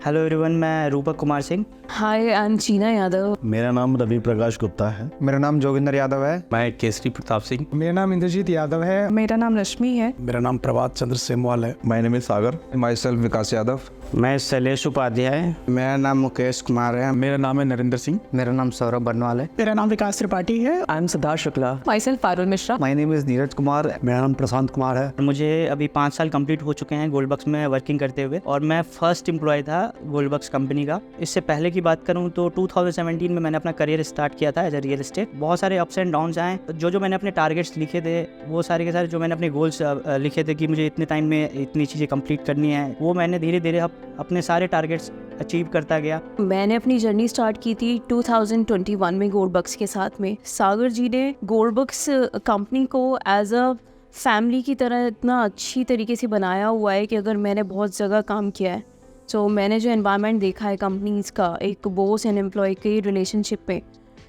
Hello everyone, मैं रूपक कुमार सिंह। हाय, I am चीना यादव। मेरा नाम रवि प्रकाश गुप्ता है। मेरा नाम जोगिंदर यादव है। मैं केसरी प्रताप सिंह। मेरा नाम इंद्रजीत यादव है। मेरा नाम रश्मि है। मेरा नाम प्रभात चंद्र सेमवाल है। My name is Sagar. Myself Vikas Yadav. मैं शैलेश उपाध्याय। मेरा नाम मुकेश कुमार है। मेरा नाम है नरेंद्र सिंह। मेरा नाम सौरभ बरनवाल है। मेरा नाम विकास त्रिपाठी है। I M Siddharth Shukla. My self Parul Mishra. My name is Neeraj Kumar. मेरा नाम प्रशांत कुमार है। मुझे अभी 5 साल कंप्लीट हो चुके हैं गोल्ड बक्स में वर्किंग करते हुए, और मैं फर्स्ट एम्प्लॉय था गोल्ड बक्स कंपनी का। इससे पहले की बात करूं तो 2017 में मैंने अपना करियर स्टार्ट किया था एज ए रियल एस्टेट। बहुत सारे अप्स एंड डाउन्स आए। जो मैंने अपने टारगेट्स लिखे थे, वो सारे के सारे जो मैंने अपने गोल्स लिखे थे कि मुझे इतने टाइम में इतनी चीज़ें कंप्लीट करनी है, वो मैंने धीरे धीरे अपने सारे टारगेट्स अचीव करता गया। मैंने अपनी जर्नी स्टार्ट की थी 2021 में गोल्ड बक्स के साथ में। सागर जी ने गोल्ड बक्स कंपनी को एज अ फैमिली की तरह इतना अच्छी तरीके से बनाया हुआ है कि अगर मैंने बहुत जगह काम किया है, तो मैंने जो एनवायरनमेंट देखा है कंपनीज़ का, एक बॉस एंड एम्प्लॉय के रिलेशनशिप में,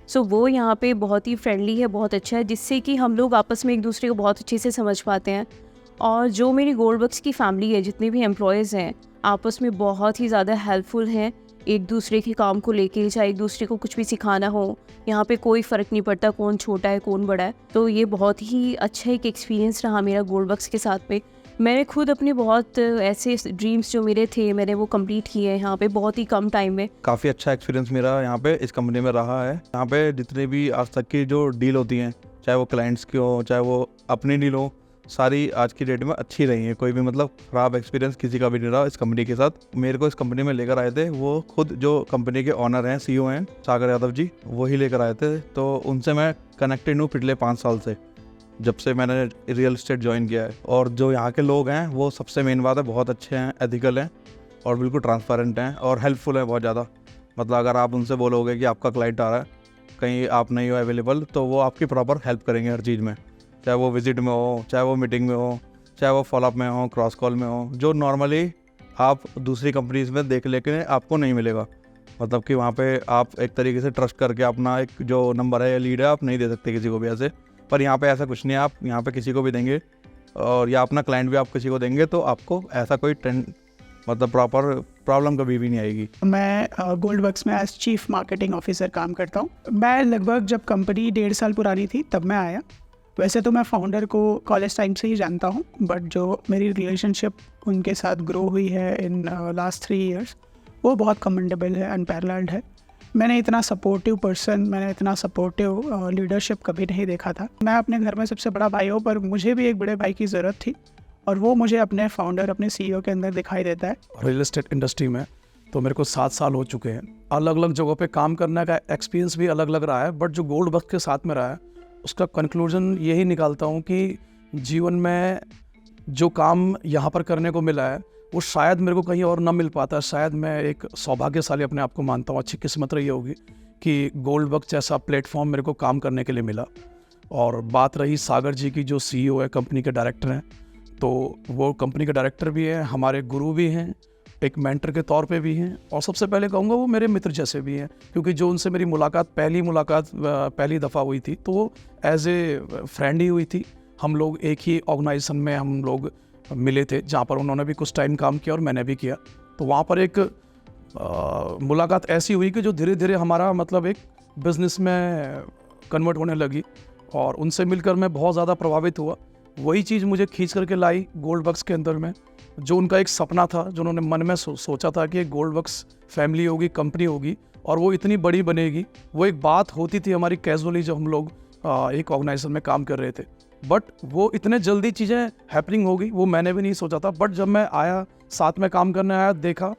सो वो यहाँ पे बहुत ही फ्रेंडली है, बहुत अच्छा है, जिससे कि हम लोग आपस में एक दूसरे को बहुत अच्छे से समझ पाते हैं। और जो मेरी गोल्ड बक्स की फैमिली है, जितने भी एम्प्लॉयज़ हैं, आपस में बहुत ही ज़्यादा हेल्पफुल हैं एक दूसरे के काम को लेके। चाहे एक दूसरे को कुछ भी सिखाना हो, यहाँ पे कोई फ़र्क नहीं पड़ता कौन छोटा है कौन बड़ा है। तो ये बहुत ही अच्छा एक एक्सपीरियंस रहा मेरा गोल्ड बक्स के साथ में। मैंने खुद अपने बहुत ऐसे ड्रीम्स जो मेरे थे, मैंने वो कंप्लीट किए हैं यहाँ पे बहुत ही कम टाइम में। काफ़ी अच्छा एक्सपीरियंस मेरा यहाँ पे इस कंपनी में रहा है। यहाँ पे जितने भी आज तक की जो डील होती हैं, चाहे वो क्लाइंट्स की हो चाहे वो अपनी डील हो, सारी आज की डेट में अच्छी रही है। कोई भी मतलब ख़राब एक्सपीरियंस किसी का भी नहीं रहा इस कंपनी के साथ। मेरे को इस कंपनी में लेकर आए थे वो खुद जो कंपनी के ऑनर हैं, सीईओ हैं, सागर यादव जी, वही लेकर आए थे। तो उनसे मैं कनेक्टेड हूँ पिछले 5 साल से, जब से मैंने रियल एस्टेट ज्वाइन किया है। और जो यहाँ के लोग हैं वो सबसे मेन बात है, बहुत अच्छे हैं, एथिकल हैं और बिल्कुल ट्रांसपेरेंट हैं और हेल्पफुल हैं बहुत ज़्यादा। मतलब अगर आप उनसे बोलोगे कि आपका क्लाइंट आ रहा है, कहीं आप नहीं हो अवेलेबल, तो वो आपकी प्रॉपर हेल्प करेंगे हर चीज़ में, चाहे वो विजिट में हो, चाहे वो मीटिंग में हो, चाहे वो फॉलोअप में हो, क्रॉस कॉल में हो, जो नॉर्मली आप दूसरी कंपनीज़ में देख लेके आपको नहीं मिलेगा। मतलब कि वहाँ पे आप एक तरीके से ट्रस्ट करके अपना एक जो नंबर है या लीड है आप नहीं दे सकते किसी को भी ऐसे। पर यहाँ पे ऐसा कुछ नहीं है, आप यहाँ पे किसी को भी देंगे और या अपना क्लाइंट भी आप किसी को देंगे तो आपको ऐसा कोई मतलब प्रॉपर प्रॉब्लम कभी भी नहीं आएगी। मैं गोल्ड बक्स में एज चीफ मार्केटिंग ऑफिसर काम करता हूँ। मैं लगभग जब कंपनी 1.5 साल पुरानी थी तब मैं आया। वैसे तो मैं फाउंडर को कॉलेज टाइम से ही जानता हूँ, बट जो मेरी रिलेशनशिप उनके साथ ग्रो हुई है इन लास्ट 3 ईयर्स, वो बहुत कमेंडेबल है, अनपैरेलल्ड है। मैंने इतना सपोर्टिव पर्सन, मैंने इतना सपोर्टिव लीडरशिप कभी नहीं देखा था। मैं अपने घर में सबसे बड़ा भाई हूँ, पर मुझे भी एक बड़े भाई की ज़रूरत थी और वो मुझे अपने फाउंडर, अपने सीईओ के अंदर दिखाई देता है। रियल एस्टेट इंडस्ट्री में तो मेरे को 7 साल हो चुके हैं। अलग अलग जगहों पे काम करने का एक्सपीरियंस भी अलग अलग रहा है, बट जो गोल्ड बक्स के साथ में रहा है उसका कंक्लूजन यही निकालता हूँ कि जीवन में जो काम यहाँ पर करने को मिला है वो शायद मेरे को कहीं और ना मिल पाता। शायद मैं एक सौभाग्यशाली अपने आप को मानता हूँ, अच्छी किस्मत रही होगी कि गोल्ड बक्स जैसा प्लेटफॉर्म मेरे को काम करने के लिए मिला। और बात रही सागर जी की, जो सीईओ है, कंपनी के डायरेक्टर हैं, तो वो कंपनी के डायरेक्टर भी हैं, हमारे गुरु भी हैं, एक मेंटर के तौर पे भी हैं, और सबसे पहले कहूँगा वो मेरे मित्र जैसे भी हैं, क्योंकि जो उनसे मेरी पहली दफ़ा हुई थी तो वो एज ए फ्रेंड ही हुई थी। हम लोग एक ही ऑर्गेनाइजेशन में हम लोग मिले थे, जहाँ पर उन्होंने भी कुछ टाइम काम किया और मैंने भी किया। तो वहाँ पर एक मुलाकात ऐसी हुई कि जो धीरे धीरे हमारा मतलब एक बिज़नेस में कन्वर्ट होने लगी और उनसे मिलकर मैं बहुत ज़्यादा प्रभावित हुआ। वही चीज़ मुझे खींच करके लाई गोल्ड बक्स के अंदर में, जो उनका एक सपना था, जो उन्होंने मन में सोचा था कि गोल्ड बक्स फैमिली होगी, कंपनी होगी और वो इतनी बड़ी बनेगी। वो एक बात होती थी हमारी कैजुअली जब हम लोग एक ऑर्गेनाइजेशन में काम कर रहे थे, बट वो इतने जल्दी चीज़ें हैपनिंग होगी वो मैंने भी नहीं सोचा था। बट जब मैं आया, साथ में काम करने आया, देखा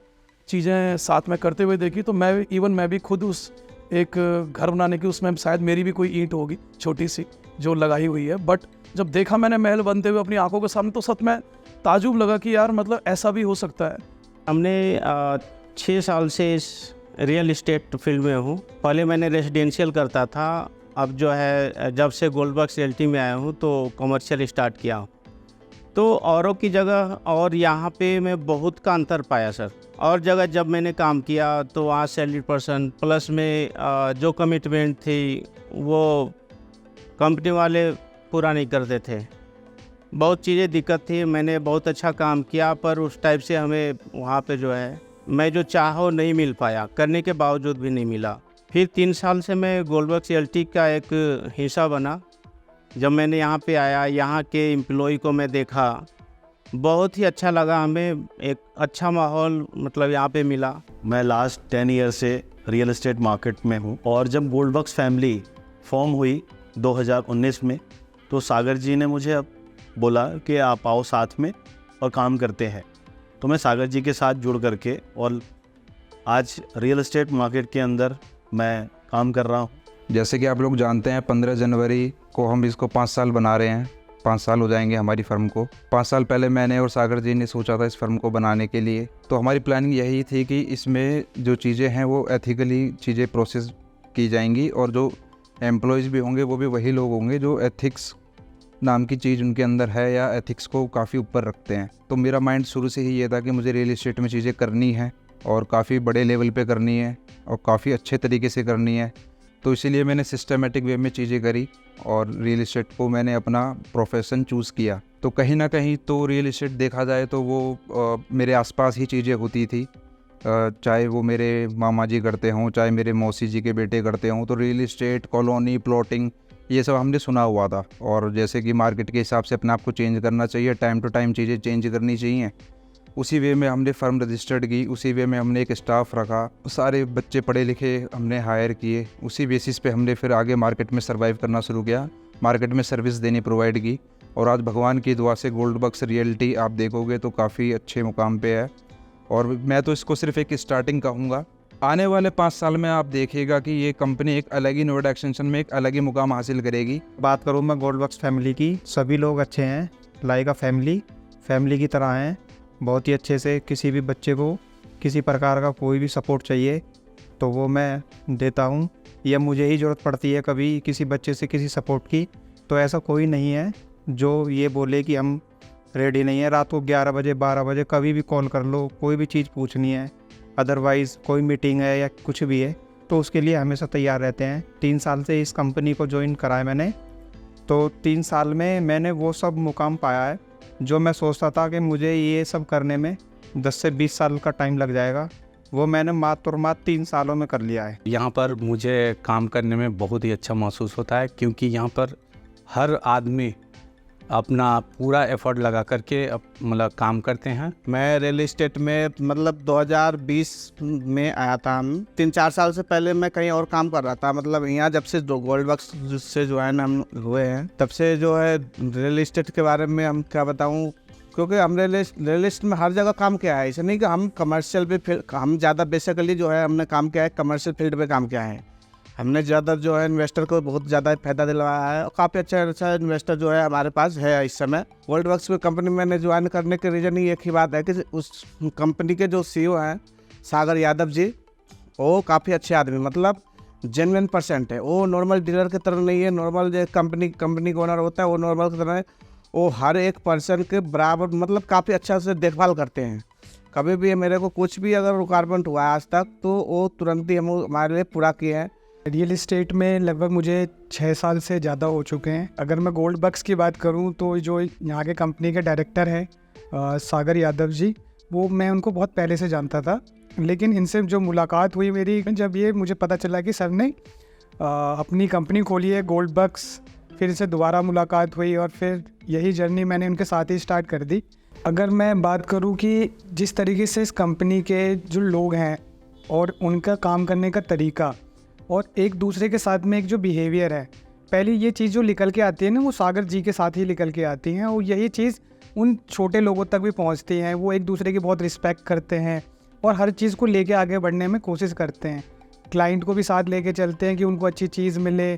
चीज़ें साथ में करते हुए देखी, तो मैं भी खुद उस एक घर बनाने की, उसमें शायद मेरी भी कोई ईंट होगी छोटी सी जो लगाई हुई है। बट जब देखा मैंने महल बनते हुए अपनी आंखों के सामने, तो सच में ताजुब लगा कि यार मतलब ऐसा भी हो सकता है। हमने 6 साल से इस रियल इस्टेट फील्ड में हूँ। पहले मैंने रेजिडेंशियल करता था, अब जो है जब से गोल्ड बक्स रियल्टी में आया हूँ तो कमर्शियल स्टार्ट किया हूँ। तो औरों की जगह और यहाँ पे मैं बहुत का अंतर पाया सर। और जगह जब मैंने काम किया तो वहाँ सैलरी पर्सन प्लस में जो कमिटमेंट थी वो कंपनी वाले पूरा नहीं करते थे। बहुत चीज़ें दिक्कत थी। मैंने बहुत अच्छा काम किया, पर उस टाइप से हमें वहाँ पे जो है मैं जो चाहा वो नहीं मिल पाया, करने के बावजूद भी नहीं मिला। फिर 3 साल से मैं गोल्डबक्स रियल्टी का एक हिस्सा बना। जब मैंने यहाँ पे आया, यहाँ के एम्प्लॉय को मैं देखा, बहुत ही अच्छा लगा हमें, एक अच्छा माहौल मतलब यहाँ पे मिला। मैं लास्ट 10 ईयर से रियल एस्टेट मार्केट में हूँ और जब गोल्डबक्स फैमिली फॉर्म हुई 2019 में, तो सागर जी ने मुझे अब बोला कि आप आओ साथ में और काम करते हैं। तो मैं सागर जी के साथ जुड़ करके और आज रियल एस्टेट मार्केट के अंदर मैं काम कर रहा हूँ। जैसे कि आप लोग जानते हैं 15 जनवरी को हम इसको 5 साल बना रहे हैं। 5 साल हो जाएंगे हमारी फर्म को। 5 साल पहले मैंने और सागर जी ने सोचा था इस फर्म को बनाने के लिए। तो हमारी प्लानिंग यही थी कि इसमें जो चीज़ें हैं वो एथिकली चीज़ें प्रोसेस की जाएंगी और जो एम्प्लॉयज़ भी होंगे वो भी वही लोग होंगे जो एथिक्स नाम की चीज़ उनके अंदर है या एथिक्स को काफ़ी ऊपर रखते हैं। तो मेरा माइंड शुरू से ही ये था कि मुझे रियल एस्टेट में चीज़ें करनी है और काफ़ी बड़े लेवल पे करनी है और काफ़ी अच्छे तरीके से करनी है। तो इसीलिए मैंने सिस्टमेटिक वे में चीज़ें करी और रियल एस्टेट को मैंने अपना प्रोफेशन चूज़ किया। तो कहीं ना कहीं तो रियल एस्टेट देखा जाए तो वो मेरे आसपास ही चीज़ें होती थी, चाहे वो मेरे मामा जी करते हों, चाहे मेरे मौसी जी के बेटे करते हों। तो रियल एस्टेट, कॉलोनी, प्लॉटिंग, ये सब हमने सुना हुआ था। और जैसे कि मार्केट के हिसाब से अपने आप को चेंज करना चाहिए, टाइम टू टाइम चीज़ें चेंज करनी चाहिए, उसी वे में हमने फ़र्म रजिस्टर्ड की, उसी वे में हमने एक स्टाफ रखा, सारे बच्चे पढ़े लिखे हमने हायर किए। उसी बेसिस पे हमने फिर आगे मार्केट में सर्वाइव करना शुरू किया, मार्केट में सर्विस देनी प्रोवाइड की। और आज भगवान की दुआ से गोल्डबक्स रियल्टी आप देखोगे तो काफ़ी अच्छे मुकाम पे है। और मैं तो इसको सिर्फ एक स्टार्टिंग कहूँगा। आने वाले 5 साल में आप देखिएगा कि ये कंपनी एक अलग ही नोएडा एक्सटेंशन में एक अलग ही मुकाम हासिल करेगी। बात करूँ मैं गोल्डबक्स फैमिली की, सभी लोग अच्छे हैं, लाइक अ फैमिली की तरह हैं। बहुत ही अच्छे से किसी भी बच्चे को किसी प्रकार का कोई भी सपोर्ट चाहिए तो वो मैं देता हूँ, या मुझे ही ज़रूरत पड़ती है कभी किसी बच्चे से किसी सपोर्ट की, तो ऐसा कोई नहीं है जो ये बोले कि हम रेडी नहीं है। रात को 11 बजे 12 बजे कभी भी कॉल कर लो, कोई भी चीज़ पूछनी है, अदरवाइज़ कोई मीटिंग है या कुछ भी है तो उसके लिए हमेशा तैयार रहते हैं। 3 साल से इस कंपनी को ज्वाइन करा है मैंने, तो 3 साल में मैंने वो सब मुकाम पाया है जो मैं सोचता था कि मुझे ये सब करने में 10 से 20 साल का टाइम लग जाएगा, वो मैंने मात्र 3 सालों में कर लिया है। यहाँ पर मुझे काम करने में बहुत ही अच्छा महसूस होता है क्योंकि यहाँ पर हर आदमी अपना पूरा एफर्ट लगा करके मतलब काम करते हैं। मैं रियल एस्टेट में मतलब 2020 में आया था। हम 3-4 साल से पहले मैं कहीं और काम कर रहा था। मतलब यहाँ जब से गोल्डबक्स से ज्वाइन हम हुए हैं तब से जो है रियल एस्टेट के बारे में हम क्या बताऊँ, क्योंकि हम रियल एस्टेट में हर जगह काम किया है। ऐसा नहीं कि हम कमर्शियल पे हम ज़्यादा बेसिकली जो है हमने काम किया है कमर्शियल फील्ड पे काम किया है। हमने ज़्यादा जो है इन्वेस्टर को बहुत ज़्यादा फ़ायदा दिलवाया है और काफ़ी अच्छा इन्वेस्टर जो है हमारे पास है इस समय। गोल्डबक्स की कंपनी मैंने ज्वाइन करने के रीज़न ही एक ही बात है कि उस कंपनी के जो CEO हैं सागर यादव जी, वो काफ़ी अच्छे आदमी, मतलब जेन्युइन % है। वो नॉर्मल डीलर की तरह नहीं है, नॉर्मल जो कंपनी का ओनर होता है वो नॉर्मल की तरह है। वो हर एक पर्सन के बराबर मतलब काफ़ी अच्छा से देखभाल करते हैं। कभी भी मेरे को कुछ भी अगर रिक्वायरमेंट हुआ है आज तक तो वो तुरंत ही हमारे लिए पूरा किए हैं। रियल एस्टेट में लगभग मुझे 6 साल से ज़्यादा हो चुके हैं। अगर मैं गोल्डबक्स की बात करूं तो जो यहाँ के कंपनी के डायरेक्टर हैं सागर यादव जी, वो मैं उनको बहुत पहले से जानता था, लेकिन इनसे जो मुलाकात हुई मेरी जब ये मुझे पता चला कि सर ने अपनी कंपनी खोली है गोल्डबक्स, फिर से दोबारा मुलाकात हुई और फिर यही जर्नी मैंने उनके साथ ही स्टार्ट कर दी। अगर मैं बात करूं कि जिस तरीके से इस कंपनी के जो लोग हैं और उनका काम करने का तरीका और एक दूसरे के साथ में एक जो बिहेवियर है, पहले ये चीज़ जो निकल के आती है ना वो सागर जी के साथ ही निकल के आती हैं और यही चीज़ उन छोटे लोगों तक भी पहुंचती हैं। वो एक दूसरे की बहुत रिस्पेक्ट करते हैं और हर चीज़ को लेके आगे बढ़ने में कोशिश करते हैं। क्लाइंट को भी साथ लेके चलते हैं कि उनको अच्छी चीज़ मिले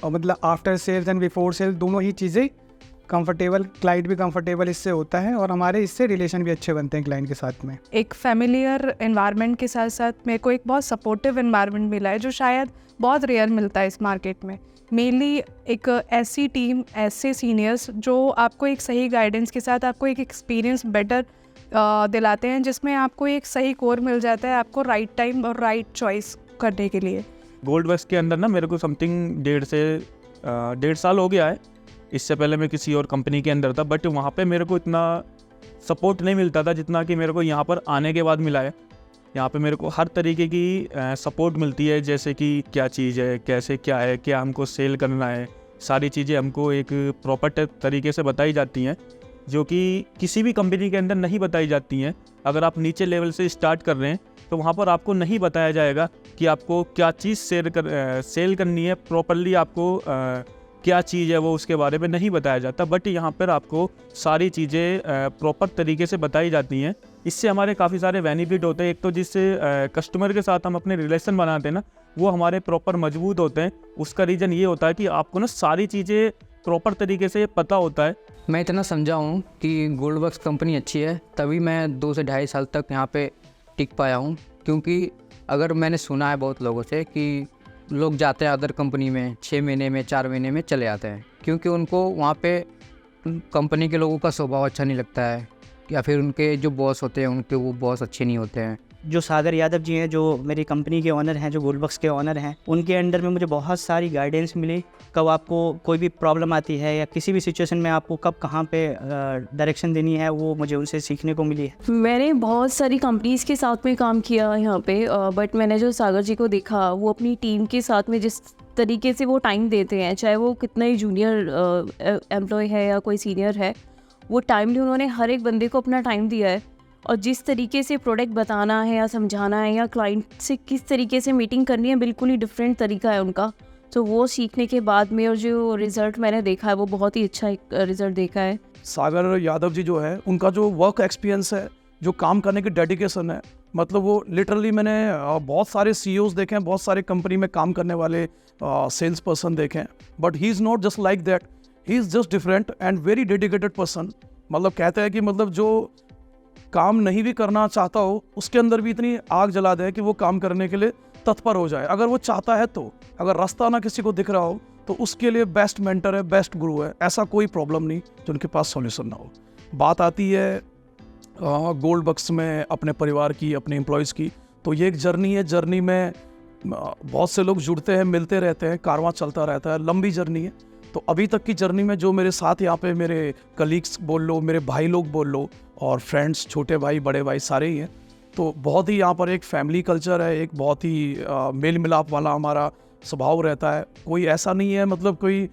और मतलब after sales and before sales दोनों ही चीज़ें कंफर्टेबल, क्लाइंट भी कंफर्टेबल इससे होता है और हमारे इससे रिलेशन भी अच्छे बनते हैं क्लाइंट के साथ में। एक फेमिलियर एनवायरनमेंट के साथ साथ मेरे को एक बहुत सपोर्टिव एनवायरनमेंट मिला है जो शायद बहुत रेयर मिलता है इस मार्केट में। मेनली एक ऐसी टीम, ऐसे सीनियर्स जो आपको एक सही गाइडेंस के साथ आपको एक एक्सपीरियंस बेटर दिलाते हैं, जिसमें आपको एक सही कोर मिल जाता है आपको राइट टाइम और राइट चॉइस करने के लिए। गोल्डबक्स के अंदर ना मेरे को समथिंग 1.5 साल हो गया है। इससे पहले मैं किसी और कंपनी के अंदर था, बट वहाँ पे मेरे को इतना सपोर्ट नहीं मिलता था जितना कि मेरे को यहाँ पर आने के बाद मिला है। यहाँ पे मेरे को हर तरीके की सपोर्ट मिलती है, जैसे कि क्या चीज़ है, कैसे क्या है, क्या हमको सेल करना है, सारी चीज़ें हमको एक प्रॉपर तरीके से बताई जाती हैं, जो कि किसी भी कंपनी के अंदर नहीं बताई जाती हैं। अगर आप नीचे लेवल से स्टार्ट कर रहे हैं तो वहाँ पर आपको नहीं बताया जाएगा कि आपको क्या चीज़ सेल करनी है, प्रॉपरली आपको क्या चीज़ है वो उसके बारे में नहीं बताया जाता। बट यहाँ पर आपको सारी चीज़ें प्रॉपर तरीके से बताई जाती हैं। इससे हमारे काफ़ी सारे बेनिफिट होते हैं। एक तो जिससे कस्टमर के साथ हम अपने रिलेशन बनाते हैं ना, वो हमारे प्रॉपर मजबूत होते हैं। उसका रीज़न ये होता है कि आपको ना सारी चीज़ें प्रॉपर तरीके से पता होता है। मैं इतना समझा हूँ कि गोल्डवर्क्स कंपनी अच्छी है, तभी मैं 2 से ढाई साल तक यहाँ पे टिक पाया हूँ। क्योंकि अगर मैंने सुना है बहुत लोगों से कि लोग जाते हैं अदर कंपनी में 6 महीने में 4 महीने में चले आते हैं, क्योंकि उनको वहाँ पे कंपनी के लोगों का स्वभाव अच्छा नहीं लगता है, या फिर उनके जो बॉस होते हैं उनके वो बॉस अच्छे नहीं होते हैं। जो सागर यादव जी हैं, जो मेरी कंपनी के ओनर हैं, जो गोल्डवर्क्स के ओनर हैं, उनके अंडर में मुझे बहुत सारी गाइडेंस मिली। कब आपको कोई भी प्रॉब्लम आती है या किसी भी सिचुएशन में आपको कब कहाँ पे डायरेक्शन देनी है, वो मुझे उनसे सीखने को मिली है। मैंने बहुत सारी कंपनीज़ के साथ में काम किया यहाँ पे, बट मैंने जो सागर जी को देखा, वो अपनी टीम के साथ में जिस तरीके से वो टाइम देते हैं, चाहे वो कितना ही जूनियर एम्प्लॉय है या कोई सीनियर है, वो टाइमली उन्होंने हर एक बंदे को अपना टाइम दिया है। और जिस तरीके से प्रोडक्ट बताना है या समझाना है या क्लाइंट से किस तरीके से मीटिंग करनी है, बिल्कुल ही डिफरेंट तरीका है उनका। तो वो सीखने के बाद में और जो रिज़ल्ट मैंने देखा है, वो बहुत ही अच्छा एक रिज़ल्ट देखा है। सागर यादव जी जो है, उनका जो वर्क एक्सपीरियंस है, जो काम करने की डेडिकेशन है, मतलब वो लिटरली मैंने बहुत सारे CEOs देखे हैं, बहुत सारे कंपनी में काम करने वाले सेल्स पर्सन देखे हैं, but he is not just like that, he is just different and very dedicated person. मतलब कहते हैं कि मतलब जो काम नहीं भी करना चाहता हो, उसके अंदर भी इतनी आग जला दे कि वो काम करने के लिए तत्पर हो जाए, अगर वो चाहता है तो। अगर रास्ता ना किसी को दिख रहा हो तो उसके लिए बेस्ट मेंटर है, बेस्ट गुरु है। ऐसा कोई प्रॉब्लम नहीं जो उनके पास सॉल्यूशन ना हो। बात आती है गोल्डवर्क्स में अपने परिवार की, अपने एम्प्लॉयज़ की, तो ये एक जर्नी है। जर्नी में बहुत से लोग जुड़ते हैं, मिलते रहते हैं, कारवां चलता रहता है, लंबी जर्नी है। तो अभी तक की जर्नी में जो मेरे साथ यहाँ पे मेरे कलीग्स बोल लो, मेरे भाई लोग बोल लो, और फ्रेंड्स, छोटे भाई बड़े भाई सारे ही हैं, तो बहुत ही यहाँ पर एक फैमिली कल्चर है, एक बहुत ही मेल मिलाप वाला हमारा स्वभाव रहता है। कोई ऐसा नहीं है, मतलब कोई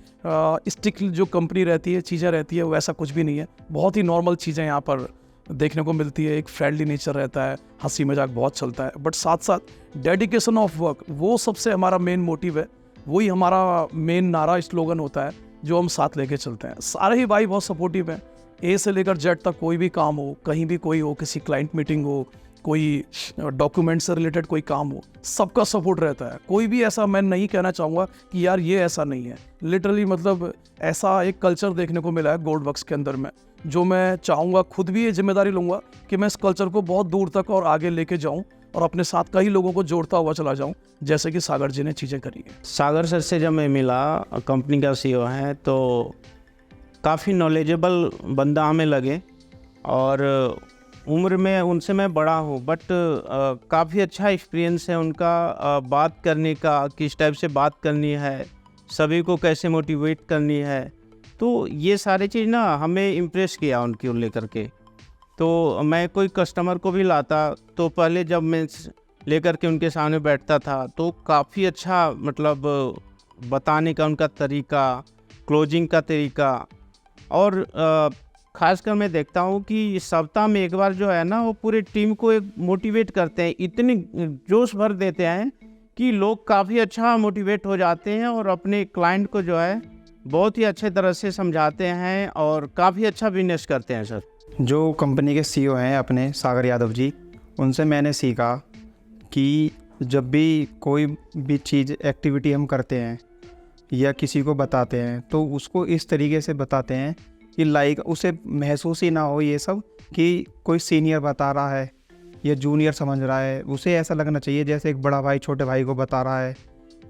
स्टिक जो कंपनी रहती है, चीज़ें रहती है, वैसा कुछ भी नहीं है। बहुत ही नॉर्मल चीज़ें यहाँ पर देखने को मिलती है। एक फ्रेंडली नेचर रहता है, हंसी मजाक बहुत चलता है, बट साथ साथ डेडिकेशन ऑफ वर्क, वो सबसे हमारा मेन मोटिव है। वही हमारा मेन नारा, स्लोगन होता है जो हम साथ लेके चलते हैं। सारे ही भाई बहुत सपोर्टिव हैं, A से लेकर Z तक। कोई भी काम हो, कहीं भी कोई हो, किसी क्लाइंट मीटिंग हो, कोई डॉक्यूमेंट से रिलेटेड कोई काम हो, सबका सपोर्ट रहता है। कोई भी ऐसा मैं नहीं कहना चाहूँगा कि यार ये ऐसा नहीं है। लिटरली मतलब ऐसा एक कल्चर देखने को मिला है गोल्डवर्क्स के अंदर में, जो मैं चाहूँगा, खुद भी ये जिम्मेदारी लूँगा कि मैं इस कल्चर को बहुत दूर तक और आगे लेके जाऊँ और अपने साथ कई लोगों को जोड़ता हुआ चला जाऊँ, जैसे कि सागर जी ने चीज़ें करी हैं। सागर सर से जब मैं मिला, कंपनी का CEO है, तो काफ़ी नॉलेजेबल बंदा हमें लगे, और उम्र में उनसे मैं बड़ा हूँ, बट काफ़ी अच्छा एक्सपीरियंस है उनका बात करने का, किस टाइप से बात करनी है, सभी को कैसे मोटिवेट करनी है। तो ये सारी चीज़ ना हमें इम्प्रेस किया उनकी लेकर के। तो मैं कोई कस्टमर को भी लाता, तो पहले जब मैं लेकर के उनके सामने बैठता था, तो काफ़ी अच्छा मतलब बताने का उनका तरीका, क्लोजिंग का तरीका, और ख़ासकर मैं देखता हूँ कि सप्ताह में एक बार जो है ना, वो पूरे टीम को एक मोटिवेट करते हैं, इतनी जोश भर देते हैं कि लोग काफ़ी अच्छा मोटिवेट हो जाते हैं और अपने क्लाइंट को जो है बहुत ही अच्छे तरह से समझाते हैं और काफ़ी अच्छा बिजनेस करते हैं। सर, जो कंपनी के CEO हैं अपने सागर यादव जी, उनसे मैंने सीखा कि जब भी कोई भी चीज़, एक्टिविटी हम करते हैं या किसी को बताते हैं, तो उसको इस तरीके से बताते हैं कि लाइक उसे महसूस ही ना हो ये सब कि कोई सीनियर बता रहा है या जूनियर समझ रहा है। उसे ऐसा लगना चाहिए जैसे एक बड़ा भाई छोटे भाई को बता रहा है,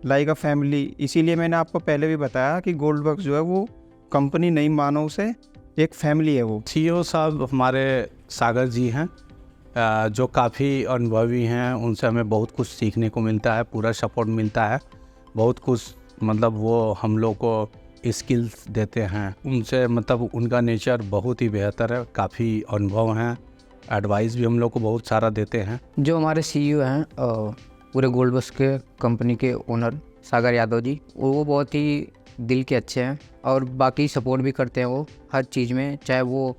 लाइक अ फैमिली। इसीलिए मैंने आपको पहले भी बताया कि गोल्डवर्क्स जो है वो कंपनी नहीं मानो, उसे एक फैमिली है। वो CEO साहब हमारे सागर जी हैं, जो काफ़ी अनुभवी हैं। उनसे हमें बहुत कुछ सीखने को मिलता है, पूरा सपोर्ट मिलता है, बहुत कुछ मतलब वो हम लोग को स्किल्स देते हैं। उनसे मतलब उनका नेचर बहुत ही बेहतर है, काफ़ी अनुभव हैं एडवाइस भी हम लोग को बहुत सारा देते हैं। जो हमारे सीईओ हैं पूरे गोल्डबक्स के कंपनी के ओनर सागर यादव जी, वो बहुत ही दिल के अच्छे हैं और बाकी सपोर्ट भी करते हैं वो हर चीज़ में, चाहे वो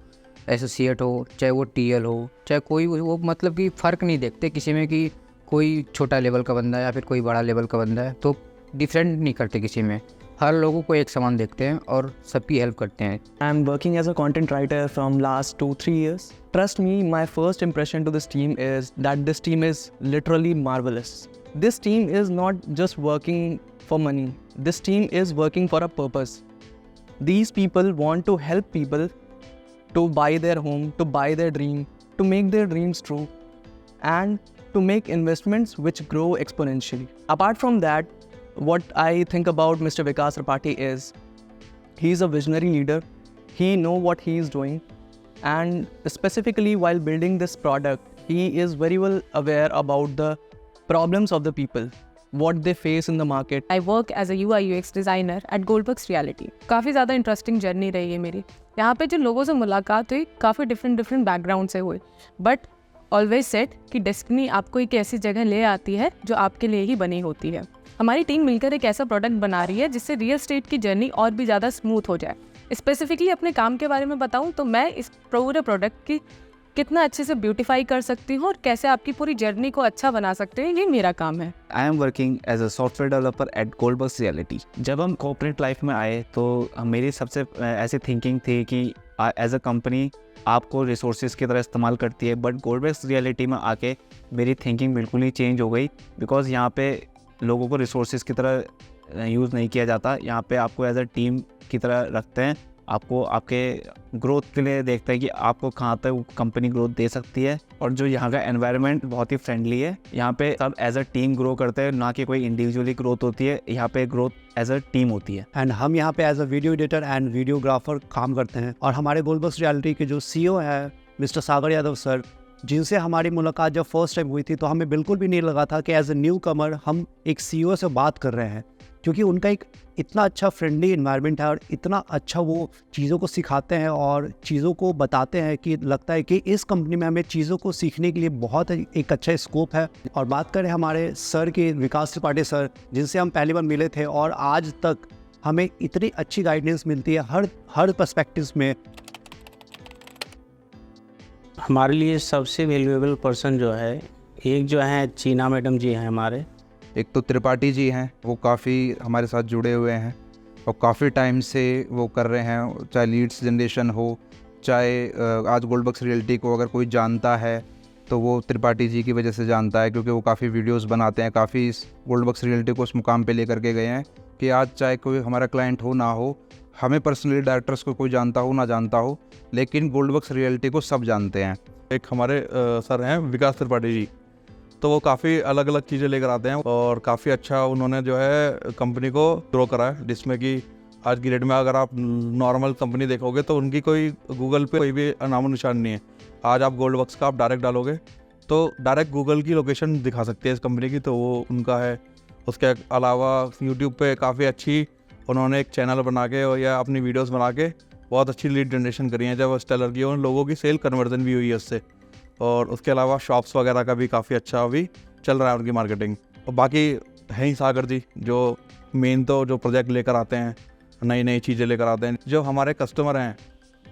एसोसिएट हो, चाहे वो टीएल हो, चाहे कोई, वो मतलब कि फ़र्क नहीं देखते किसी में कि कोई छोटा लेवल का बंदा है या फिर कोई बड़ा लेवल का बंदा है, तो डिफरेंट नहीं करते किसी में, हर लोगों को एक समान देखते हैं और सबकी हेल्प करते हैं। I am working as a content writer from last 2-3 years. Trust me, my first impression to this team is that this team is literally marvelous. This team is not just working for money. This team is working for a purpose. These people want to help people to buy their home, to buy their dream, to make their dreams true, and to make investments which grow exponentially. Apart from that, what I think about Mr. Vikas Tripathi is he is a visionary leader. He knows what he is doing, and specifically while building this product, he is very well aware about the problems of the people, what they face in the market. I work as a UI UX designer at Goldbugs Reality. काफ़ी ज़्यादा interesting journey रही है मेरी। यहाँ पे जो लोगों से मुलाकात हुई काफ़ी डिफरेंट बैकग्राउंड से हुई, बट ऑलवेज सेट कि डेस्टिनी आपको एक ऐसी जगह ले आती है जो आपके लिए ही बनी होती है। हमारी टीम मिलकर एक ऐसा प्रोडक्ट बना रही है जिससे रियल एस्टेट की जर्नी और भी ज़्यादा स्मूथ हो जाए। स्पेसिफिकली अपने काम के बारे में बताऊं तो मैं इस पूरे प्रोडक्ट की कितना अच्छे से ब्यूटीफाई कर सकती हूँ और कैसे आपकी पूरी जर्नी को अच्छा बना सकते हैं, ये मेरा काम है। I am working as a software developer at Goldbucks reality. जब हम कॉर्पोरेट लाइफ में आए तो मेरी सबसे ऐसी थिंकिंग थी कि एज अ कंपनी आपको रिसोर्सेज की तरह इस्तेमाल करती है, बट गोल्डबक्स रियलिटी में आके मेरी थिंकिंग बिल्कुल ही चेंज हो गई, बिकॉज यहाँ पे लोगों को रिसोर्सेज की तरह यूज़ नहीं किया जाता। यहाँ पे आपको एज अ टीम की तरह रखते हैं, आपको आपके ग्रोथ के लिए देखते हैं कि आपको कहाँ तक कंपनी ग्रोथ दे सकती है। और जो यहाँ का एनवायरनमेंट बहुत ही फ्रेंडली है, यहाँ पे सब एज अ टीम ग्रो करते हैं, ना कि कोई इंडिविजुअली ग्रोथ होती है, यहाँ पे ग्रोथ एज अ टीम होती है। एंड हम यहाँ पे as a video editor and videographer काम करते हैं। और हमारे गोल्डबक्स रियलिटी के जो सीईओ हैं मिस्टर सागर यादव सर, जिनसे हमारी मुलाकात जब फर्स्ट टाइम हुई थी तो हमें बिल्कुल भी नहीं लगा था कि एज अ न्यू कमर हम एक सीईओ से बात कर रहे हैं, क्योंकि उनका एक इतना अच्छा फ्रेंडली इन्वायरमेंट है और इतना अच्छा वो चीज़ों को सिखाते हैं और चीज़ों को बताते हैं कि लगता है कि इस कंपनी में हमें चीज़ों को सीखने के लिए बहुत एक अच्छा स्कोप है। और बात करें हमारे सर के, विकास त्रिपाठी सर, जिनसे हम पहली बार मिले थे और आज तक हमें इतनी अच्छी गाइडेंस मिलती है हर पर्सपेक्टिव में। हमारे लिए सबसे वैल्यूएबल पर्सन जो है, एक जो है चीना मैडम जी हैं हमारे, एक तो त्रिपाठी जी हैं, वो काफ़ी हमारे साथ जुड़े हुए हैं और काफ़ी टाइम से वो कर रहे हैं, चाहे लीड्स जनरेशन हो, चाहे आज गोल्डबक्स रियलिटी को अगर कोई जानता है तो वो त्रिपाठी जी की वजह से जानता है, क्योंकि वो काफ़ी वीडियोस बनाते हैं, काफ़ी इस गोल्डबक्स रियलिटी को उस मुकाम पे लेकर के गए हैं कि आज चाहे कोई हमारा क्लाइंट हो ना हो, हमें पर्सनली डायरेक्टर्स को कोई जानता हो ना जानता हो, लेकिन गोल्डबक्स रियलिटी को सब जानते हैं। एक हमारे सर हैं विकास त्रिपाठी जी, तो वो काफ़ी अलग अलग चीज़ें लेकर आते हैं और काफ़ी अच्छा उन्होंने जो है कंपनी को ग्रो करा है, जिसमें कि आज की डेट में अगर आप नॉर्मल कंपनी देखोगे तो उनकी कोई गूगल पे कोई भी नामो निशान नहीं है। आज आप गोल्डबक्स का आप डायरेक्ट डालोगे तो डायरेक्ट गूगल की लोकेशन दिखा सकती है इस कंपनी की, तो वो उनका है। उसके अलावा यूट्यूब पे काफ़ी अच्छी उन्होंने एक चैनल बना के और या अपनी वीडियोस बना के बहुत अच्छी लीड जनरेशन करी है, जब स्टेलर की उन लोगों की सेल कन्वर्जन भी हुई है उससे। और उसके अलावा शॉप्स वगैरह का भी काफ़ी अच्छा अभी चल रहा है उनकी मार्केटिंग। और बाकी है ही सागर जी, जो मेन तो जो प्रोजेक्ट लेकर आते हैं, नई नई चीज़ें लेकर आते हैं, जो हमारे कस्टमर हैं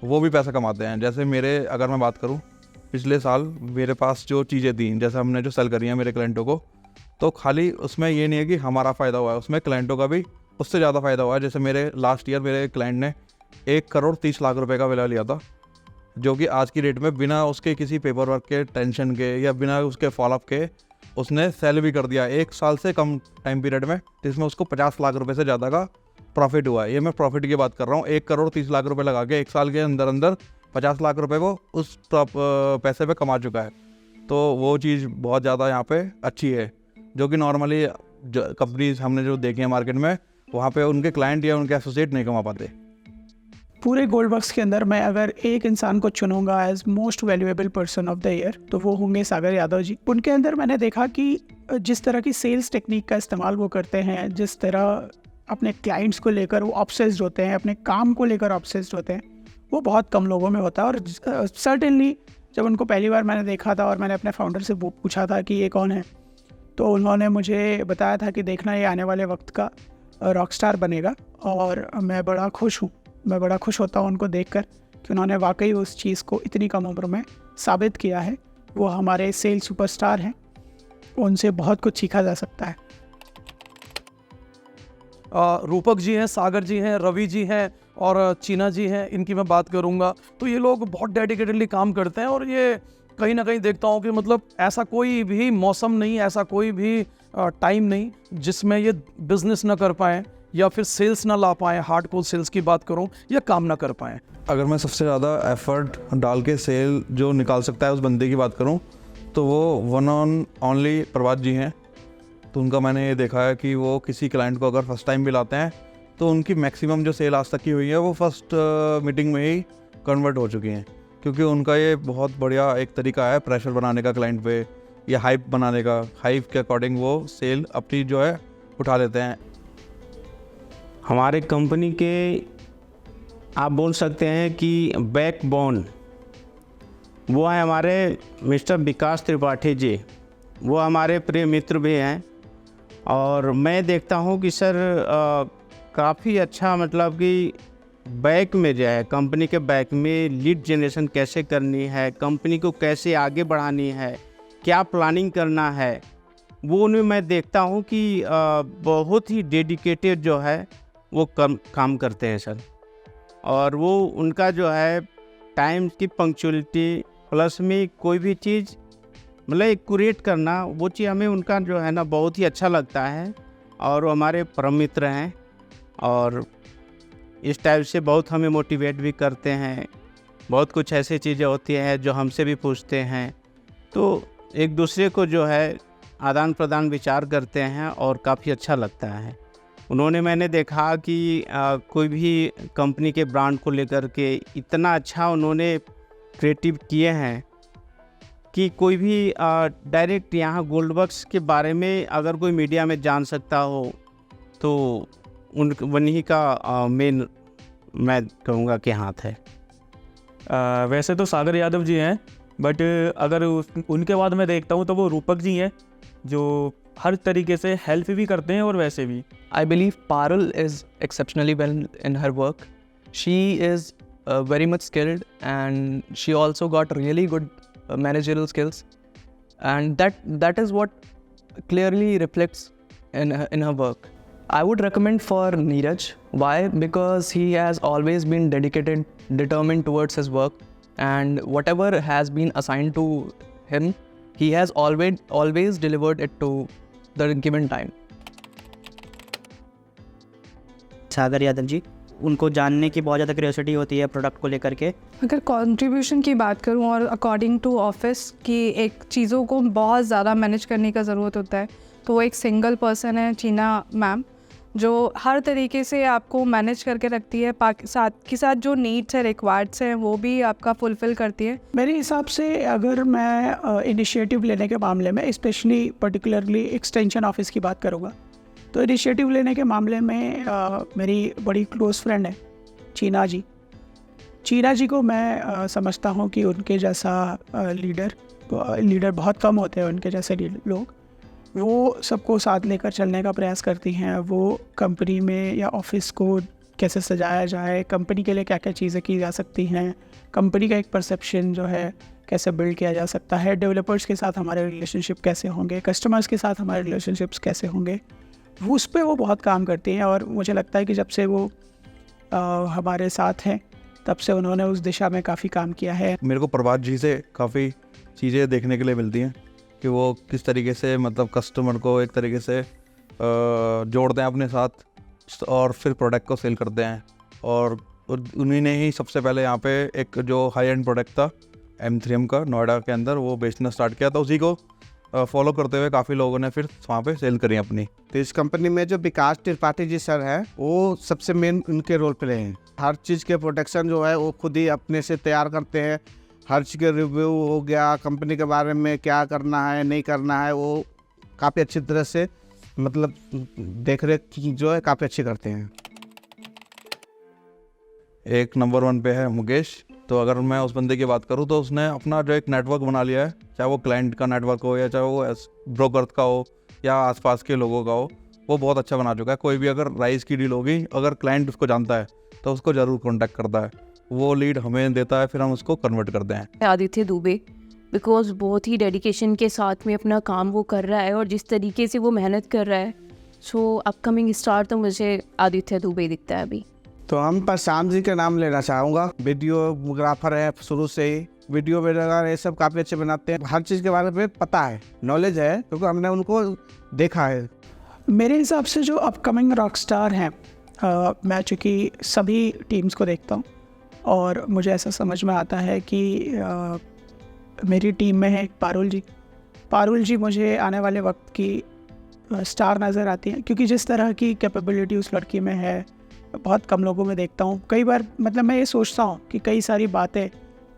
वो भी पैसा कमाते हैं। जैसे मेरे अगर मैं बात करूं, पिछले साल मेरे पास जो चीज़ें थी, जैसे हमने जो सेल करी हैं मेरे क्लाइंटों को, तो खाली उसमें ये नहीं है कि हमारा फ़ायदा हुआ है, उसमें क्लाइंटों का भी उससे ज़्यादा फ़ायदा हुआ है। जैसे मेरे लास्ट ईयर मेरे क्लाइंट ने 1,30,00,000 रुपये का विला लिया था, जो कि आज की डेट में बिना उसके किसी पेपर वर्क के टेंशन के या बिना उसके फॉलोअप के उसने सेल भी कर दिया 1 साल से कम टाइम पीरियड में, जिसमें उसको 50 लाख रुपए से ज़्यादा का प्रॉफिट हुआ है। ये मैं प्रॉफिट की बात कर रहा हूँ। 1,30,00,000 रुपये लगा के 1 साल के अंदर अंदर 50 लाख रुपए को उस पैसे पे कमा चुका है। तो वो चीज़ बहुत ज़्यादा यहाँ पे अच्छी है, जो कि नॉर्मली कंपनीज हमने जो देखी है मार्केट में, वहाँ पे उनके क्लाइंट या उनके एसोसिएट नहीं कमा पाते। पूरे गोल्डबक्स के अंदर मैं अगर एक इंसान को चुनूंगा as most valuable person of the year, तो वो होंगे सागर यादव जी। उनके अंदर मैंने देखा कि जिस तरह की सेल्स टेक्निक का इस्तेमाल वो करते हैं, जिस तरह अपने क्लाइंट्स को लेकर वो ऑब्सेस्ड होते हैं, अपने काम को लेकर ऑब्सेस्ड होते हैं, वो बहुत कम लोगों में होता है। और सर्टेनली जब उनको पहली बार मैंने देखा था और मैंने अपने फाउंडर से पूछा था कि ये कौन है, तो उन्होंने मुझे बताया था कि देखना ये आने वाले वक्त का रॉकस्टार बनेगा। और मैं बड़ा खुश हूँ, मैं बड़ा खुश होता हूँ उनको देखकर कि उन्होंने वाकई उस चीज़ को इतनी कम उम्र में साबित किया है। वो हमारे सेल सुपरस्टार हैं, उनसे बहुत कुछ सीखा जा सकता है। रूपक जी हैं, सागर जी हैं, रवि जी हैं और चीना जी हैं, इनकी मैं बात करूंगा। तो ये लोग बहुत डेडिकेटेडली काम करते हैं और ये कहीं ना कहीं देखता हूँ कि मतलब ऐसा कोई भी मौसम नहीं, ऐसा कोई भी टाइम नहीं जिसमें ये बिजनेस ना कर पाएँ या फिर सेल्स ना ला पाएँ, हार्डकोर सेल्स की बात करूँ, या काम ना कर पाएँ। अगर मैं सबसे ज़्यादा एफर्ट डाल के सेल जो निकाल सकता है उस बंदे की बात करूँ तो वो वन ऑन ओनली प्रभात जी हैं। तो उनका मैंने ये देखा है कि वो किसी क्लाइंट को अगर फर्स्ट टाइम भी लाते हैं तो उनकी मैक्सिमम जो सेल आज तक की हुई है वो फर्स्ट मीटिंग में ही कन्वर्ट हो चुकी हैं, क्योंकि उनका ये बहुत बढ़िया एक तरीका है प्रेशर बनाने का क्लाइंट पे या हाइप बनाने का। हाइप के अकॉर्डिंग वो सेल अपनी जो है उठा लेते हैं। हमारे कंपनी के आप बोल सकते हैं कि बैकबोन वो है हमारे मिस्टर विकास त्रिपाठी जी। वो हमारे प्रिय मित्र भी हैं और मैं देखता हूँ कि सर काफ़ी अच्छा मतलब कि बैक में जो है कंपनी के बैक में लीड जनरेशन कैसे करनी है, कंपनी को कैसे आगे बढ़ानी है, क्या प्लानिंग करना है, वो उनमें मैं देखता हूँ कि बहुत ही डेडिकेटेड जो है वो काम करते हैं सर। और वो उनका जो है टाइम की पंक्चुअलिटी प्लस में कोई भी चीज़ मतलब एक्यूरेट करना, वो चीज़ हमें उनका जो है ना बहुत ही अच्छा लगता है। और वो हमारे परम मित्र हैं और इस टाइप से बहुत हमें मोटिवेट भी करते हैं। बहुत कुछ ऐसी चीज़ें होती हैं जो हमसे भी पूछते हैं, तो एक दूसरे को जो है आदान प्रदान विचार करते हैं और काफ़ी अच्छा लगता है। उन्होंने मैंने देखा कि कोई भी कंपनी के ब्रांड को लेकर के इतना अच्छा उन्होंने क्रिएटिव किए हैं कि कोई भी डायरेक्ट यहाँ गोल्डबक्स के बारे में अगर कोई मीडिया में जान सकता हो तो उन्हीं का मेन मैं कहूँगा कि हाथ है। वैसे तो सागर यादव जी हैं, बट अगर उनके बाद मैं देखता हूँ तो वो रूपक जी हैं जो हर तरीके से हेल्प भी करते हैं और वैसे भी। I believe Parul is exceptionally well in her work. She is very much skilled and she also got really good managerial skills, and that is what clearly reflects in her work. I would recommend for Neeraj. Why? Because he has always been dedicated, determined towards his work, and whatever has been assigned to him, he has always delivered it to the given time. सागर यादव जी, उनको जानने की बहुत ज़्यादा curiosity होती है product को लेकर के। अगर कंट्रीब्यूशन की बात करूं और अकॉर्डिंग टू ऑफिस की एक चीज़ों को बहुत ज़्यादा मैनेज करने का ज़रूरत होता है, तो वो एक सिंगल पर्सन है चीना मैम, जो हर तरीके से आपको मैनेज करके रखती है। साथ के साथ जो नीड्स है, रिक्वायर्ड्स हैं, वो भी आपका फुलफ़िल करती है। मेरे हिसाब से अगर मैं इनिशिएटिव लेने के मामले में, स्पेशली पर्टिकुलरली एक्सटेंशन ऑफिस की बात करूँगा, तो इनिशिएटिव लेने के मामले में मेरी बड़ी क्लोज़ फ्रेंड है चीना जी। चीना जी को मैं समझता हूँ कि उनके जैसा लीडर बहुत कम होते हैं। उनके जैसे लोग, वो सबको साथ लेकर चलने का प्रयास करती हैं। वो कंपनी में या ऑफिस को कैसे सजाया जाए, कंपनी के लिए क्या क्या चीज़ें की जा सकती हैं, कंपनी का एक परसेप्शन जो है कैसे बिल्ड किया जा सकता है, डेवलपर्स के साथ हमारे रिलेशनशिप कैसे होंगे, कस्टमर्स के साथ हमारे रिलेशनशिप्स कैसे होंगे, उस पर वो बहुत काम करती हैं। और मुझे लगता है कि जब से वो हमारे साथ हैं तब से उन्होंने उस दिशा में काफ़ी काम किया है। मेरे को प्रभात जी से काफ़ी चीज़ें देखने के लिए मिलती हैं कि वो किस तरीके से मतलब कस्टमर को एक तरीके से जोड़ते हैं अपने साथ और फिर प्रोडक्ट को सेल करते हैं। और उन्हीं ने ही सबसे पहले यहाँ पे एक जो हाई एंड प्रोडक्ट था M3M का नोएडा के अंदर, वो बेचना स्टार्ट किया था। उसी को फॉलो करते हुए काफ़ी लोगों ने फिर वहाँ पे सेल करी अपनी। तो इस कंपनी में जो विकास त्रिपाठी जी सर हैं, वो सबसे मेन उनके रोल प्ले हैं। हर चीज़ के प्रोडक्शन जो है वो खुद ही अपने से तैयार करते हैं। हर चीज़ के रिव्यू हो गया, कंपनी के बारे में क्या करना है नहीं करना है, वो काफ़ी अच्छी तरह से मतलब देख रेख जो है काफ़ी अच्छी करते हैं। एक नंबर 1 पे है मुकेश, तो अगर मैं उस बंदे की बात करूँ तो उसने अपना जो एक नेटवर्क बना लिया है, चाहे वो क्लाइंट का नेटवर्क हो या चाहे वो ब्रोकर का हो या आसपास के लोगों का हो, वो बहुत अच्छा बना चुका है। कोई भी अगर राइस की डील होगी, अगर क्लाइंट उसको जानता है तो उसको ज़रूर कॉन्टैक्ट करता है, वो लीड हमें देता है, फिर हम उसको कन्वर्ट करते हैं। आदित्य दुबे, बिकॉज बहुत ही डेडिकेशन के साथ में अपना काम वो कर रहा है और जिस तरीके से वो मेहनत कर रहा है, सो अपकमिंग स्टार तो मुझे आदित्य दुबे दिखता है अभी। तो हम प्रशांत जी का नाम लेना चाहूँगा। वीडियोग्राफर है शुरू से ही, वीडियो वगैरह ये सब काफ़ी अच्छे बनाते हैं, हर चीज़ के बारे में पता है, नॉलेज है, क्योंकि हमने उनको देखा है। मेरे हिसाब से जो अपकमिंग रॉक स्टार हैं, मैं चूँकि सभी टीम्स को देखता हूँ और मुझे ऐसा समझ में आता है कि मेरी टीम में है पारुल जी मुझे आने वाले वक्त की स्टार नज़र आती हैं, क्योंकि जिस तरह की कैपेबिलिटी उस लड़की में है बहुत कम लोगों में देखता हूँ। कई बार मतलब मैं ये सोचता हूँ कि कई सारी बातें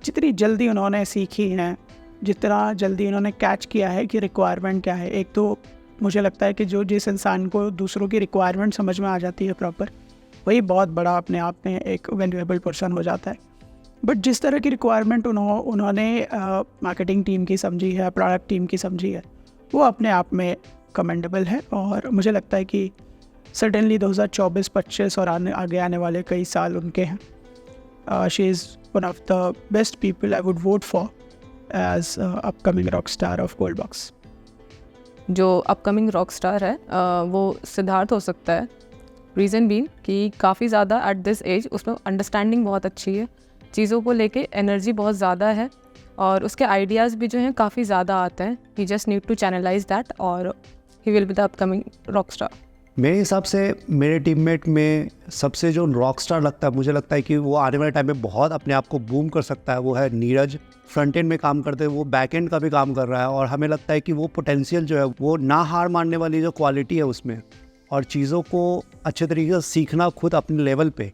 जितनी जल्दी उन्होंने सीखी हैं, जितना जल्दी उन्होंने कैच किया है कि रिक्वायरमेंट क्या है। एक तो मुझे लगता है कि जिस इंसान को दूसरों की रिक्वायरमेंट समझ में आ जाती है प्रॉपर, वही बहुत बड़ा अपने आप में एक वैल्यूएबल पर्सन हो जाता है। बट जिस तरह की रिक्वायरमेंट उन्होंने मार्केटिंग टीम की समझी है, प्रोडक्ट टीम की समझी है, वो अपने आप में कमेंडेबल है। और मुझे लगता है कि सर्टेनली 2024-25 और आगे आने वाले कई साल उनके हैं। She is one of the best people I would vote for as upcoming rock star of Gold Box. जो अपकमिंग रॉक स्टार है वो सिद्धार्थ हो सकता है। रीज़न बीइंग कि काफ़ी ज़्यादा एट दिस एज उसमें अंडरस्टैंडिंग बहुत अच्छी है, चीज़ों को लेके एनर्जी बहुत ज़्यादा है और उसके आइडियाज़ भी जो हैं काफ़ी ज़्यादा आते हैं। He just need to channelize that और he will be the upcoming rock star. मेरे हिसाब से मेरे टीममेट में सबसे जो रॉक स्टार लगता है, मुझे लगता है कि वो आने वाले टाइम में बहुत अपने आप को बूम कर सकता है, वो है नीरज। फ्रंट एंड में काम करते हैं, वो बैक एंड का भी काम कर रहा है और हमें लगता है कि वो पोटेंशियल जो है, वो ना हार मानने वाली जो क्वालिटी है उसमें और चीज़ों को अच्छे तरीके से सीखना खुद अपने लेवल पे,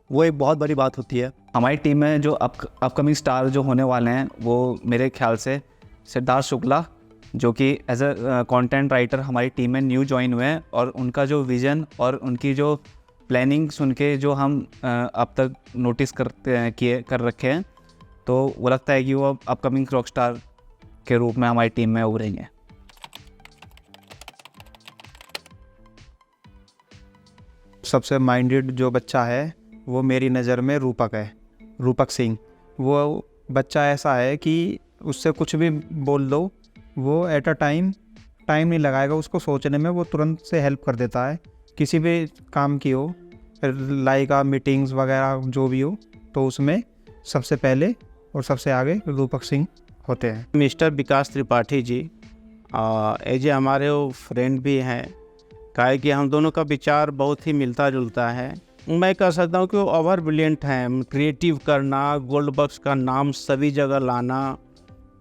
वो एक बहुत बड़ी बात होती है। हमारी टीम में जो अपकमिंग स्टार जो होने वाले हैं वो मेरे ख्याल से सिद्धार्थ शुक्ला, जो कि एज अ कंटेंट राइटर हमारी टीम में न्यू ज्वाइन हुए हैं और उनका जो विज़न और उनकी जो प्लानिंग सुन के जो हम अब तक नोटिस कर रखे हैं, तो वो लगता है कि वो अपकमिंग रॉक स्टार के रूप में हमारी टीम में उभरेंगे। सबसे माइंडेड जो बच्चा है वो मेरी नज़र में रूपक है, रूपक सिंह। वो बच्चा ऐसा है कि उससे कुछ भी बोल दो, वो एट अ टाइम नहीं लगाएगा उसको सोचने में, वो तुरंत से हेल्प कर देता है किसी भी काम की हो, लाइक मीटिंग्स वगैरह जो भी हो, तो उसमें सबसे पहले और सबसे आगे रूपक सिंह होते हैं। मिस्टर विकास त्रिपाठी जी एज हमारे वो फ्रेंड भी हैं, काहे कि हम दोनों का विचार बहुत ही मिलता जुलता है। मैं कह सकता हूँ कि वो ओवर ब्रिलियंट हैं। क्रिएटिव करना, गोल्ड बॉक्स का नाम सभी जगह लाना,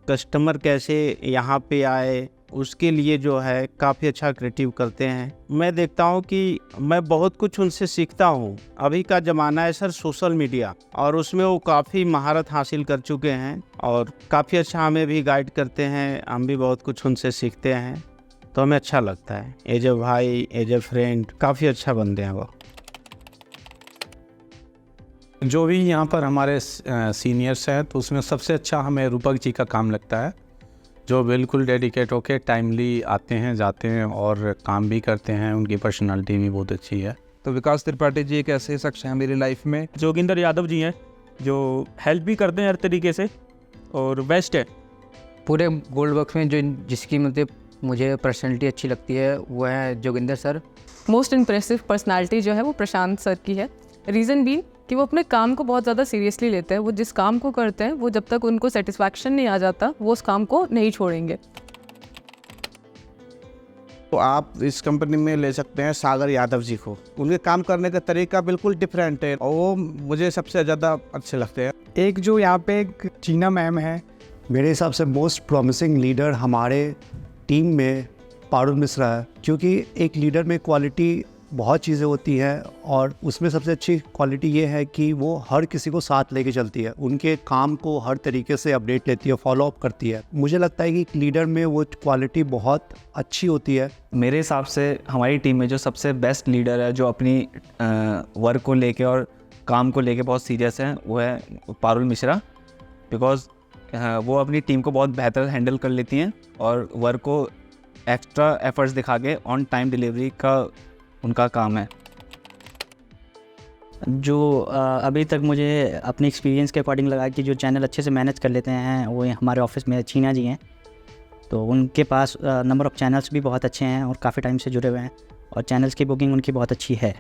कस्टमर कैसे यहाँ पे आए, उसके लिए जो है काफ़ी अच्छा क्रिएटिव करते हैं। मैं देखता हूँ कि मैं बहुत कुछ उनसे सीखता हूँ। अभी का ज़माना है सर सोशल मीडिया, और उसमें वो काफ़ी महारत हासिल कर चुके हैं और काफ़ी अच्छा हमें भी गाइड करते हैं। हम भी बहुत कुछ उनसे सीखते हैं, तो हमें अच्छा लगता है। एज ए भाई, एज ए फ्रेंड, काफ़ी अच्छा बंदे हैं वो। जो भी यहाँ पर हमारे सीनियर्स हैं, तो उसमें सबसे अच्छा हमें रूपक जी का काम लगता है, जो बिल्कुल डेडिकेट होके टाइमली आते हैं, जाते हैं और काम भी करते हैं। उनकी पर्सनालिटी भी बहुत अच्छी है। तो विकास त्रिपाठी जी एक ऐसे शख्स हैं मेरी लाइफ में। जोगिंदर यादव जी हैं, जो हेल्प भी करते हैं हर तरीके से और बेस्ट है पूरे गोल्ड बॉक्स में। जो जिसकी मतलब मुझे पर्सनैलिटी अच्छी लगती है वो है Joginder sir. Most impressive personality जो है वो प्रशांत सर की है। रीज़न बीइंग कि वो अपने काम को बहुत ज़्यादा सीरियसली लेते हैं। वो जिस काम को करते हैं, वो जब तक उनको सेटिस्फैक्शन नहीं आ जाता, वो उस काम को नहीं छोड़ेंगे। तो आप इस कंपनी में ले सकते हैं सागर यादव जी को। उनके काम करने का तरीका बिल्कुल डिफरेंट है और वो मुझे सबसे ज़्यादा अच्छे लगते हैं। एक जो यहाँ पे एक चीना मैम है, मेरे हिसाब से मोस्ट प्रॉमिसिंग लीडर हमारे टीम में पारुल मिश्रा है, क्योंकि एक लीडर में क्वालिटी बहुत चीज़ें होती हैं और उसमें सबसे अच्छी क्वालिटी ये है कि वो हर किसी को साथ लेके चलती है, उनके काम को हर तरीके से अपडेट लेती है, फॉलो अप करती है। मुझे लगता है कि एक लीडर में वो क्वालिटी बहुत अच्छी होती है। मेरे हिसाब से हमारी टीम में जो सबसे बेस्ट लीडर है, जो अपनी वर्क को लेके और काम को लेके बहुत सीरियस हैं वो है पारुल मिश्रा, बिकॉज वो अपनी टीम को बहुत बेहतर हैंडल कर लेती हैं और वर्क को एक्स्ट्रा एफर्ट्स दिखा के ऑन टाइम डिलीवरी का उनका काम है। जो अभी तक मुझे अपने एक्सपीरियंस के अकॉर्डिंग लगा कि जो चैनल अच्छे से मैनेज कर लेते हैं वो हमारे ऑफिस में छीना जी हैं। तो उनके पास नंबर ऑफ़ चैनल्स भी बहुत अच्छे हैं और काफ़ी टाइम से जुड़े हुए हैं और चैनल्स की बुकिंग उनकी बहुत अच्छी है।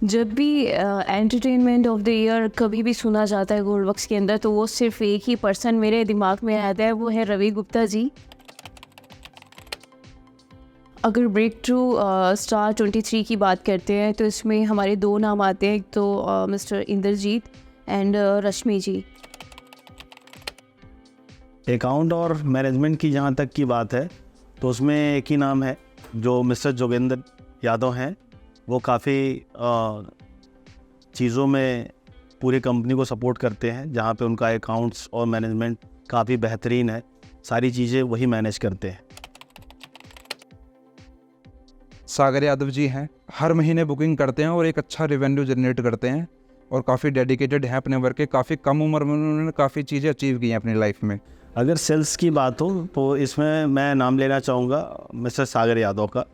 जब भी एंटरटेनमेंट ऑफ द ईयर कभी भी सुना जाता है गोल्डबक्स के अंदर, तो वो सिर्फ एक ही पर्सन मेरे दिमाग में आता है, वो है रवि गुप्ता जी। अगर ब्रेक थ्रू स्टार 23 की बात करते हैं तो इसमें हमारे 2 नाम आते हैं, एक तो mister Indrajit and Rashmi ji. Account और मैनेजमेंट की जहाँ तक की बात है तो उसमें एक ही नाम है जो मिस्टर जोगेंद्र यादव हैं। वो काफ़ी चीज़ों में पूरी कंपनी को सपोर्ट करते हैं, जहाँ पे उनका अकाउंट्स और मैनेजमेंट काफ़ी बेहतरीन है, सारी चीज़ें वही मैनेज करते हैं। सागर यादव जी हैं, हर महीने बुकिंग करते हैं और एक अच्छा रेवेन्यू जनरेट करते हैं और काफ़ी डेडिकेटेड हैं अपने वर्क के। काफ़ी कम उम्र में उन्होंने काफ़ी चीज़ें अचीव की हैं अपनी लाइफ में। अगर सेल्स की बात हो तो इसमें मैं नाम लेना चाहूँगा मिस्टर सागर यादव का।